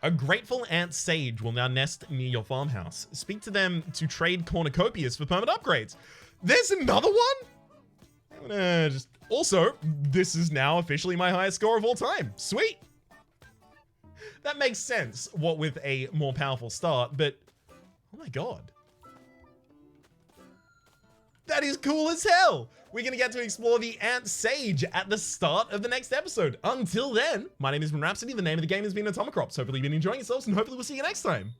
A grateful ant sage will now nest near your farmhouse. Speak to them to trade cornucopias for permanent upgrades. There's another one? I'm gonna just... Also, this is now officially my highest score of all time. Sweet. That makes sense, what with a more powerful start, but... Oh my god. That is cool as hell! We're gonna get to explore the Ant Sage at the start of the next episode. Until then, my name has been Rhapsody, the name of the game has been Atomicrops. Hopefully you've been enjoying yourselves, and hopefully we'll see you next time.